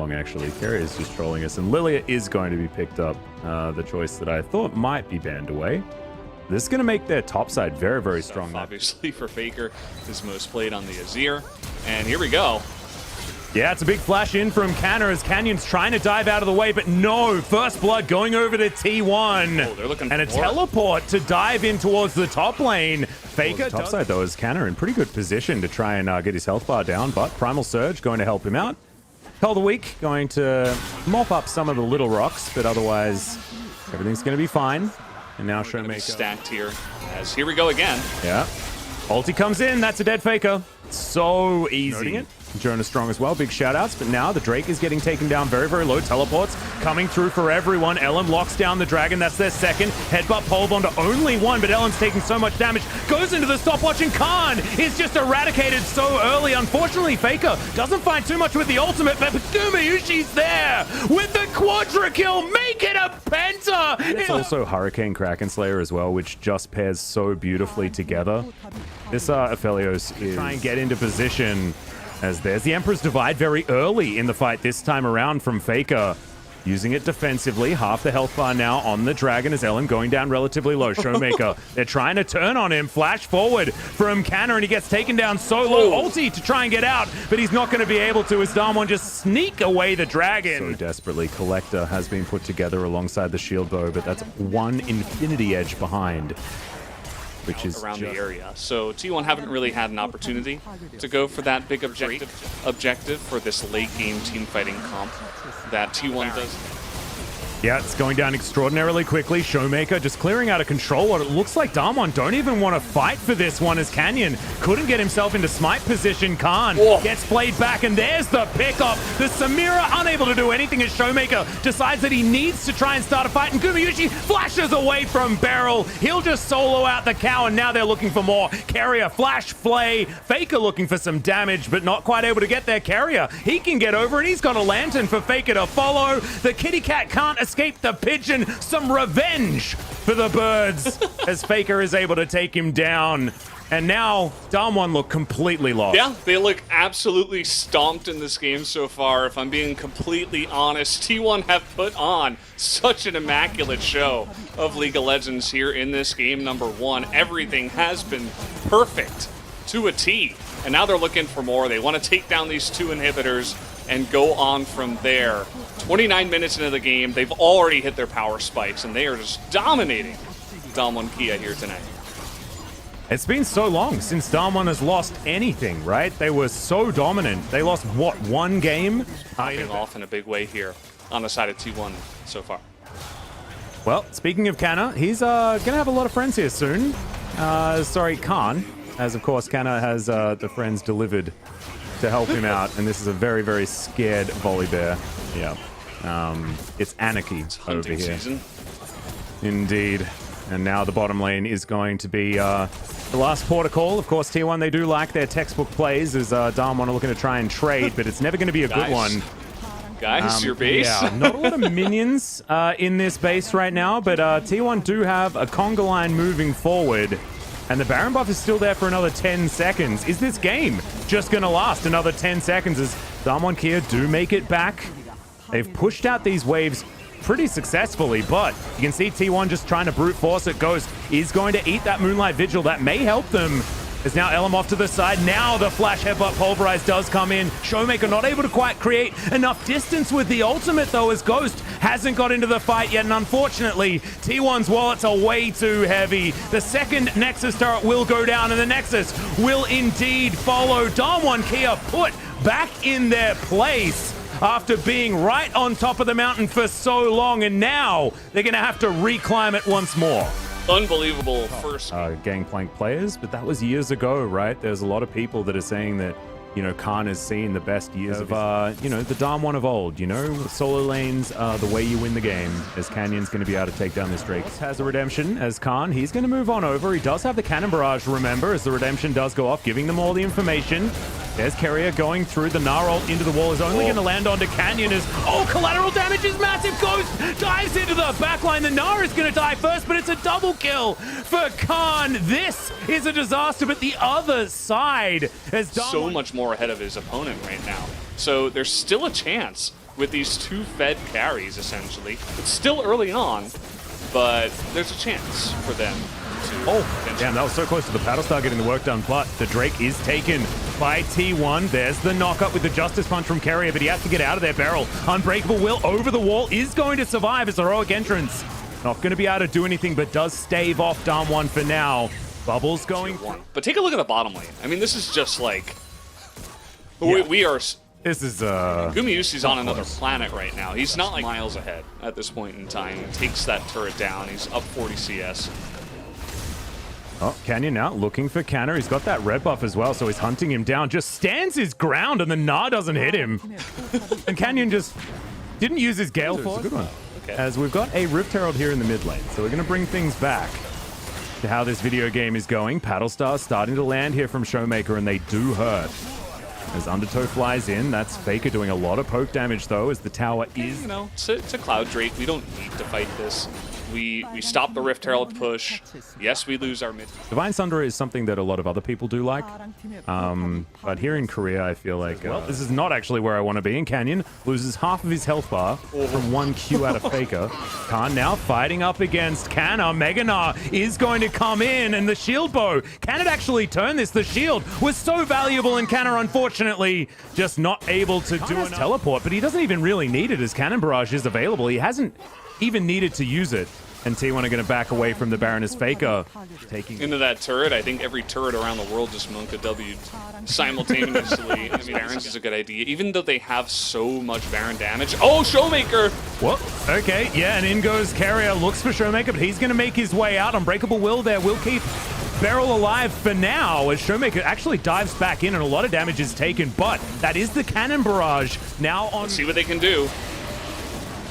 wrong, actually. Carrier is just trolling us, and Lilia is going to be picked up. The choice that I thought might be banned away. This is going to make their top side very, very strong. Obviously for Faker, his most played on the Azir. And here we go. Yeah, it's a big flash in from Canner as Canyon's trying to dive out of the way, but no, first blood going over to T1. Oh, they're looking and a for teleport to dive in towards the top lane. Faker top side though is Canner in pretty good position to try and get his health bar down, but Primal Surge going to help him out. Hell Week going to mop up some of the little rocks, but otherwise everything's going to be fine. And now Showmaker stacked here as here we go again. Yeah. Ulti comes in. That's a dead Faker. So easy. Jonah strong as well. Big shout outs. But now the Drake is getting taken down very, very low. Teleports coming through for everyone. Ellen locks down the dragon. That's their second. Headbutt pole bomb to only one, but Ellen's taking so much damage. Goes into the stopwatch, and Khan is just eradicated so early. Unfortunately, Faker doesn't find too much with the ultimate, but Gumayushi's there with the quadra kill. Make it a penta. It's also Hurricane Kraken Slayer as well, which just pairs so beautifully together. This Aphelios is trying to get into position. As there's the Emperor's Divide very early in the fight this time around from Faker. Using it defensively. Half the health bar now on the Dragon as Ellen going down relatively low. Showmaker, they're trying to turn on him. Flash forward from Canner and he gets taken down so low. Ulti to try and get out, but he's not going to be able to as Darmon just sneak away the Dragon. So desperately, Collector has been put together alongside the shield bow, but that's one Infinity Edge behind. Which is around the area. So T1 haven't really had an opportunity to go for that big objective for this late game team fighting comp that T1 does. Yeah, it's going down extraordinarily quickly. Showmaker just clearing out of control. What it looks like Darmon don't even want to fight for this one as Canyon couldn't get himself into smite position. Khan gets played back, and there's the pickup. The Samira unable to do anything as Showmaker decides that he needs to try and start a fight, and Gumayushi flashes away from Beryl. He'll just solo out the cow, and now they're looking for more. Carrier, flash, flay. Faker looking for some damage, but not quite able to get there. Carrier, he can get over, and he's got a lantern for Faker to follow. The kitty cat can't escape the pigeon. Some revenge for the birds as Faker is able to take him down. And now Damwon look completely lost. Yeah, they look absolutely stomped in this game so far. If I'm being completely honest, T1 have put on such an immaculate show of League of Legends here in this game number one. Everything has been perfect to a T. And now they're looking for more. They want to take down these two inhibitors and go on from there. 29 minutes into the game, they've already hit their power spikes, and they are just dominating Damwon Kia here tonight. It's been so long since Damwon has lost anything, right? They were so dominant. They lost, what, one game? Popping off in a big way here on the side of T1 so far. Well, speaking of Canna, he's going to have a lot of friends here soon. Sorry, Khan, as of course Canna has the friends delivered to help him out, and this is a very, very scared Volibear. Yeah. It's anarchy over here. Season. Indeed. And now the bottom lane is going to be the last port of call. Of course, T1, they do like their textbook plays as Darmon are looking to try and trade, but it's never going to be a good one. Guys, your base? Yeah, not a lot of minions in this base right now, but T1 do have a conga line moving forward. And the Baron buff is still there for another 10 seconds. Is this game just going to last another 10 seconds as Damwon Kia do make it back? They've pushed out these waves pretty successfully, but you can see T1 just trying to brute force it. Ghost is going to eat that Moonlight Vigil. That may help them. There's now Elam off to the side. Now the flash headbutt pulverize does come in. Showmaker not able to quite create enough distance with the ultimate though, as Ghost hasn't got into the fight yet, and unfortunately T1's wallets are way too heavy. The second Nexus turret will go down, and the Nexus will indeed follow. Damwon Kia put back in their place after being right on top of the mountain for so long, and now they're gonna have to reclimb it once more. Unbelievable first Gangplank players, but that was years ago, right? There's a lot of people that are saying that, you know, Khan has seen the best years of, you know, the Damwon of old, you know? Solo lanes are the way you win the game, as Canyon's going to be able to take down this Drake. Has a redemption as Khan. He's going to move on over. He does have the Cannon Barrage, remember, as the redemption does go off, giving them all the information. There's Carrier going through the Gnarl into the wall. Is only going to land onto Canyon as, oh, collateral damage is massive. Ghost dives into the backline. The Gnar is going to die first, but it's a double kill for Khan. This is a disaster, but the other side has done so much more ahead of his opponent right now. So there's still a chance with these two fed carries, essentially. It's still early on, but there's a chance for them to... Oh, damn, that was so close to the Paddlestar getting the work done, but the Drake is taken by T1. There's the knockup with the Justice Punch from Carrier, but he has to get out of there. Beryl, Unbreakable Will over the wall, is going to survive as heroic entrance. Not going to be able to do anything, but does stave off Damwon for now. Bubbles going... But take a look at the bottom lane. I mean, this is just like... Yeah. We are... This is, Gumayusi's on another planet right now. He's not like miles ahead at this point in time. He takes that turret down. He's up 40 CS. Oh, Canyon now looking for Canner. He's got that red buff as well, so he's hunting him down. Just stands his ground, and the Gnar doesn't hit him. And Canyon just didn't use his Gale Force. Good one. Okay. As we've got a Rift Herald here in the mid lane, so we're going to bring things back to how this video game is going. Paddlestar starting to land here from Showmaker, and they do hurt. As Undertow flies in, that's Faker doing a lot of poke damage, though, as the tower is... You know, it's a Cloud Drake. We don't need to fight this. We stop the Rift Herald push. Yes, we lose our mid. Divine Sunder is something that a lot of other people do like. But here in Korea, I feel like, well, this is not actually where I want to be. And Canyon loses half of his health bar from one Q out of Faker. Khan now fighting up against Canna. Mega Gnar is going to come in, and the shield bow. Can it actually turn this? The shield was so valuable, and Canna, unfortunately, just not able to do a teleport. But he doesn't even really need it, as Cannon Barrage is available. He hasn't even needed to use it. And T1 are going to back away from the Baron as Faker taking into that turret. I think every turret around the world just Monka W'd simultaneously. I mean, Baron's is a good idea, even though they have so much Baron damage. Oh, Showmaker! What? Okay, yeah, and in goes Carrier. Looks for Showmaker, but he's going to make his way out. Unbreakable Will there will keep Beryl alive for now, as Showmaker actually dives back in, and a lot of damage is taken, but that is the Cannon Barrage now on... Let's see what they can do.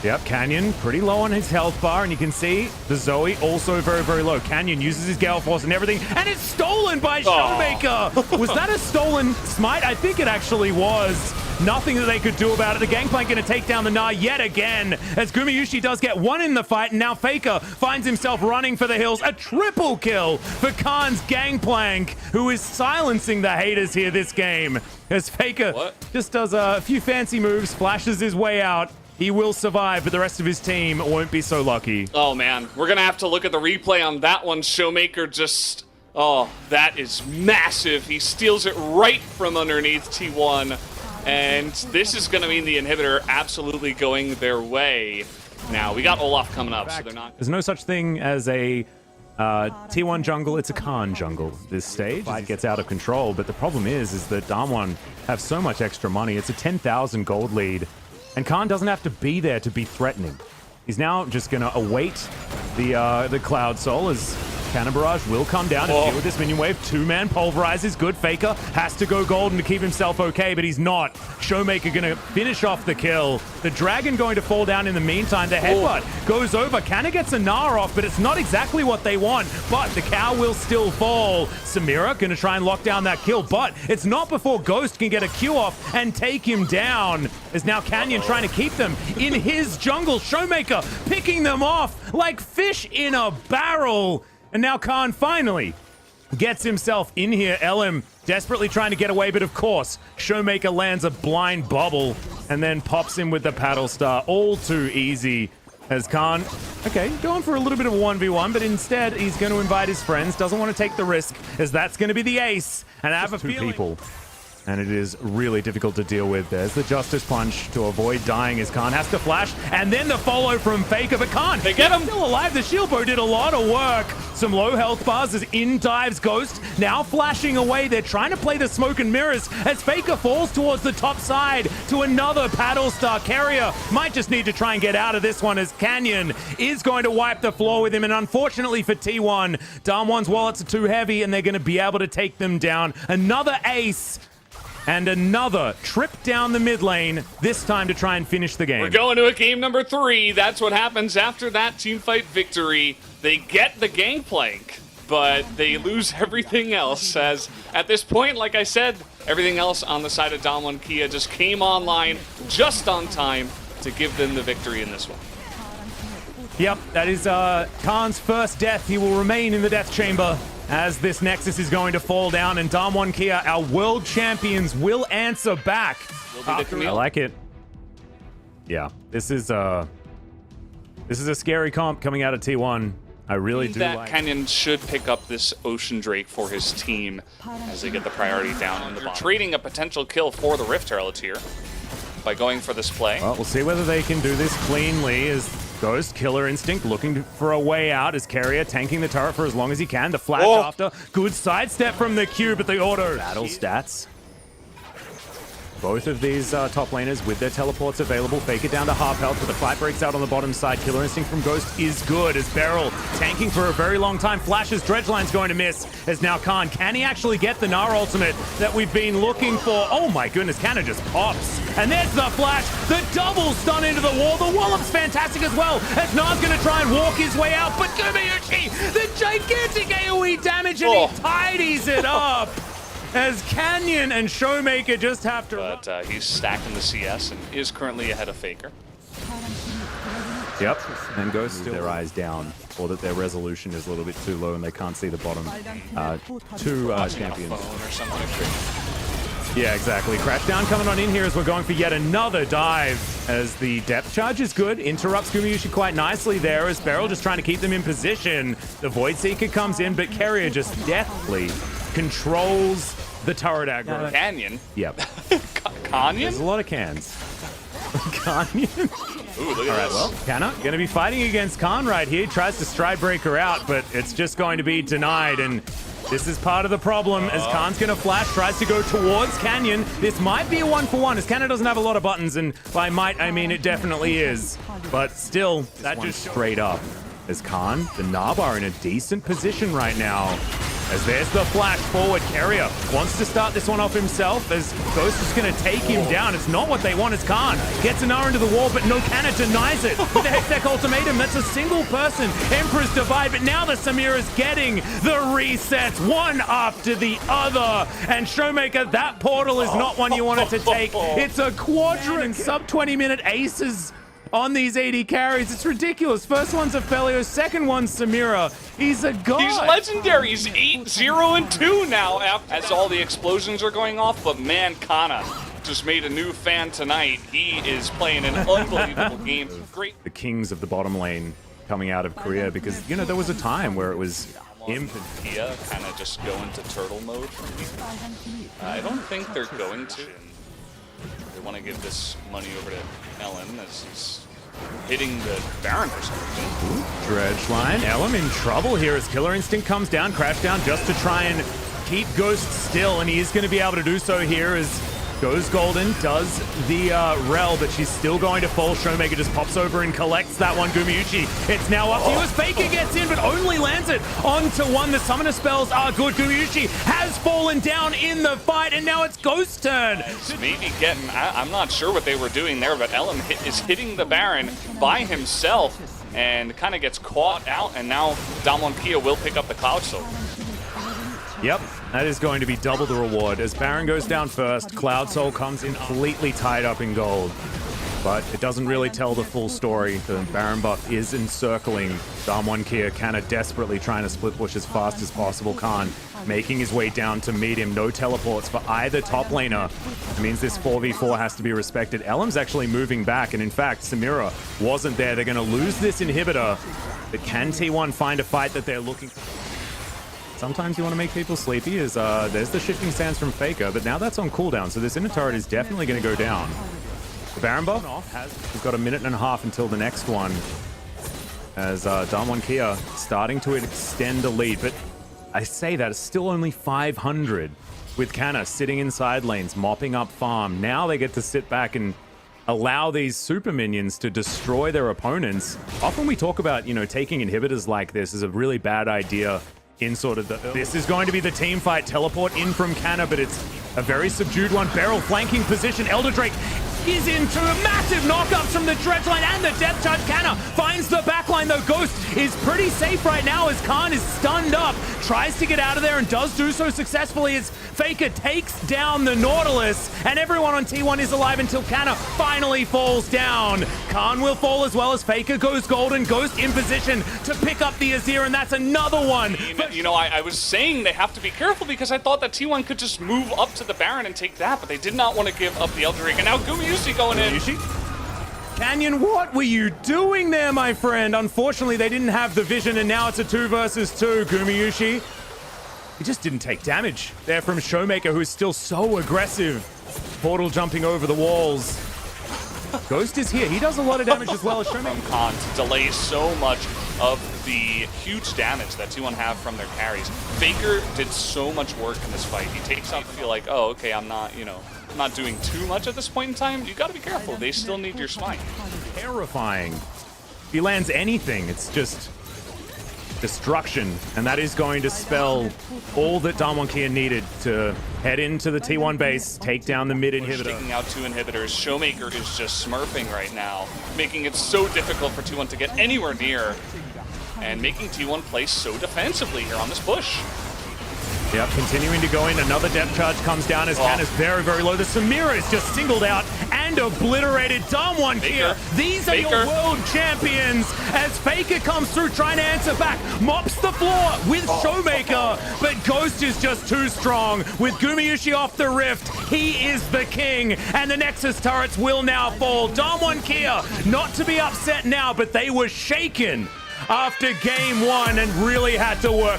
Yep, Canyon pretty low on his health bar, and you can see the Zoe also very, very low. Canyon uses his Gale Force and everything, and it's stolen by Showmaker! Was that a stolen smite? I think it actually was. Nothing that they could do about it. The Gangplank going to take down the Gnar yet again, as Gumayusi does get one in the fight, and now Faker finds himself running for the hills. A triple kill for Khan's Gangplank, who is silencing the haters here this game. As Faker just does a few fancy moves, flashes his way out. He will survive, but the rest of his team won't be so lucky. Oh, man. We're going to have to look at the replay on that one. Showmaker just... Oh, that is massive. He steals it right from underneath T1. And this is going to mean the inhibitor absolutely going their way. Now, we got Olaf coming up, so they're not... There's no such thing as a T1 jungle. It's a Khan jungle this stage. It gets out of control, but the problem is that Damwon have so much extra money. It's a 10,000 gold lead. And Khan doesn't have to be there to be threatening. He's now just going to await the Cloud Soul, as Cannon Barrage will come down and deal with this minion wave. Two-man pulverize is good. Faker has to go golden to keep himself okay, but he's not. Showmaker going to finish off the kill. The Dragon going to fall down in the meantime. The headbutt goes over. Canna gets a Gnar off, but it's not exactly what they want. But the cow will still fall. Samira going to try and lock down that kill, but it's not before Ghost can get a Q off and take him down. As now Canyon trying to keep them in his jungle. Showmaker picking them off like fish in a barrel. And now Khan finally gets himself in here. LM desperately trying to get away, but of course, Showmaker lands a blind bubble and then pops him with the Paddle Star. All too easy, as Khan, okay, going for a little bit of a 1v1, but instead he's going to invite his friends. Doesn't want to take the risk, as that's going to be the ace. And I have a feeling... people. And it is really difficult to deal with. There's the Justice Punch to avoid dying, as Khan has to flash. And then the follow from Faker, but Khan, they get him. Still alive. The shield bow did a lot of work. Some low health bars as in dives Ghost. Now flashing away. They're trying to play the smoke and mirrors as Faker falls towards the top side to another Paddle Star. Carrier might just need to try and get out of this one, as Canyon is going to wipe the floor with him. And unfortunately for T1, Damwon's wallets are too heavy, and they're going to be able to take them down. Another ace. And another trip down the mid lane, this time to try and finish the game. We're going to a game number 3. That's what happens after that teamfight victory. They get the Gangplank, but they lose everything else, as at this point, like I said, everything else on the side of Damwon Kia just came online just on time to give them the victory in this one. Yep, that is Khan's first death. He will remain in the death chamber as this Nexus is going to fall down, and Damwon Kia, our world champions, will answer back I like it. Yeah, this is a scary comp coming out of T1. I really do that like Canyon should pick up this Ocean Drake for his team as they get the priority down in the bottom. Trading a potential kill for the Rift Herald here by going for this play. Well, we'll see whether they can do this cleanly as Ghost, Killer Instinct looking for a way out as Carrier tanking the turret for as long as he can. The flash after. Good sidestep from the Q, but the auto. Battle stats. Both of these top laners with their teleports available. Fake it down to half health, but the fight breaks out on the bottom side. Killer Instinct from Ghost is good as Beryl tanking for a very long time. Flash's Dredgeline's going to miss as now Khan. Can he actually get the Gnar ultimate that we've been looking for? Oh my goodness, Canna just pops. And there's the flash. The double stun into the wall. The wallop's fantastic as well as Gnar's going to try and walk his way out. But Gumayushi, the gigantic AoE damage, and he tidies it up. As Canyon and Showmaker just have to... But he's stacking the CS and is currently ahead of Faker. Yep, and Ghost still their eyes down, or that their resolution is a little bit too low and they can't see the bottom two champions. Or something. Yeah, exactly. Crashdown coming on in here as we're going for yet another dive as the depth charge is good. Interrupts Gumayushi quite nicely there as Beryl just trying to keep them in position. The Void Seeker comes in, but Carrier just deftly controls the turret aggro. Canyon? Yep. Canyon? There's a lot of cans. Canyon? Ooh, look at this. Well, Canna going to be fighting against Khan right here. Tries to stride breaker out, but it's just going to be denied. And this is part of the problem as Khan's going to flash, tries to go towards Canyon. This might be a 1-for-1 as Canna doesn't have a lot of buttons. And by might, I mean it definitely is. But still, that just straight up. As Khan, the Gnar in a decent position right now. As there's the flash forward. Carrier wants to start this one off himself as Ghost is going to take him down. It's not what they want as Khan gets an Gnar into the wall, but no Canna denies it with the Hextech ultimatum. That's a single person Emperor's Divide, but now the Samira's getting the resets one after the other. And Showmaker, that portal is not one you wanted to take. It's a quadrant sub 20-minute aces on these AD carries. It's ridiculous. First one's Aphelios, second one's Samira. He's a god. He's legendary. He's 8-0-2 now as all the explosions are going off. But man, Kana just made a new fan tonight. He is playing an unbelievable game. Great. The kings of the bottom lane coming out of Korea because, you know, there was a time where it was Imp and Kia kind of just go into turtle mode from here. I don't think they're going to. They want to give this money over to Ellen as he's hitting the Baron for some reason. Dredgeline, Ellen in trouble here as Killer Instinct comes down, crash down just to try and keep Ghost still, and he is going to be able to do so here as goes Golden, does the Rel, but she's still going to fall. Showmaker just pops over and collects that one. Gumayushi, it's now up to you as Faker gets in, but only lands it onto one. The summoner spells are good. Gumayushi has fallen down in the fight, and now it's Ghost's turn. Maybe getting, I'm not sure what they were doing there, but Ellen is hitting the Baron by himself and kind of gets caught out, and now Damwon Kia will pick up the Cloud Soul. Yep, that is going to be double the reward as Baron goes down first. Cloud Soul comes in completely tied up in gold, but it doesn't really tell the full story. The Baron buff is encircling Damwon Kia. Canna desperately trying to split push as fast as possible. Khan making his way down to meet him. No teleports for either top laner. It means this 4v4 has to be respected. Ellem's actually moving back, and in fact, Samira wasn't there. They're going to lose this inhibitor, but can T1 find a fight that they're looking for? Sometimes you want to make people sleepy as there's the shifting sands from Faker, but now that's on cooldown, so this inner turret is definitely going to go down. The Baron buff, we've got a minute and a half until the next one as Damwon Kia starting to extend the lead, but I say that it's still only 500 with Canna sitting in side lanes, mopping up farm. Now they get to sit back and allow these super minions to destroy their opponents. Often we talk about, you know, taking inhibitors like this is a really bad idea in sort of the... This is going to be the team fight. Teleport in from Canna, but it's a very subdued one. Beryl flanking position. Elder Drake is into massive knockups from the dredge line and the depth charge. Canna finds the backline though. Ghost is pretty safe right now as Khan is stunned up, tries to get out of there and does do so successfully as Faker takes down the Nautilus, and everyone on T1 is alive until Canna finally falls down. Khan will fall as well as Faker goes golden. Ghost in position to pick up the Azir, and that's another one. You know, I was saying they have to be careful because I thought that T1 could just move up to the Baron and take that, but they did not want to give up the Elder Ring. And now Gumayusi going in. Canyon, what were you doing there, my friend? Unfortunately, they didn't have the vision, and now it's a 2 versus 2. Gumayusi, he just didn't take damage there from Showmaker, who is still so aggressive. Portal jumping over the walls. Ghost is here. He does a lot of damage as well as Showmaker. From Khan to delay so much of the huge damage that T1 have from their carries. Faker did so much work in this fight. He takes out to feel like, oh, okay, I'm not, you know, not doing too much at this point in time. You got to be careful. They still need your spine. Terrifying. If he lands anything, it's just destruction, and that is going to spell all that Damwon needed to head into the T1 base, take down the mid inhibitor. Taking out 2 inhibitors. Showmaker is just smurfing right now, making it so difficult for T1 to get anywhere near, and making T1 play so defensively here on this push. Yep, continuing to go in. Another depth charge comes down as Canna's very, very low. The Samira is just singled out and obliterated. Damwon here. These are your world champions as Faker comes through trying to answer back. Mops the floor with Showmaker, but Ghost is just too strong. With Gumayusi off the rift, he is the king, and the Nexus turrets will now fall. Damwon Kia, not to be upset now, but they were shaken after game 1 and really had to work.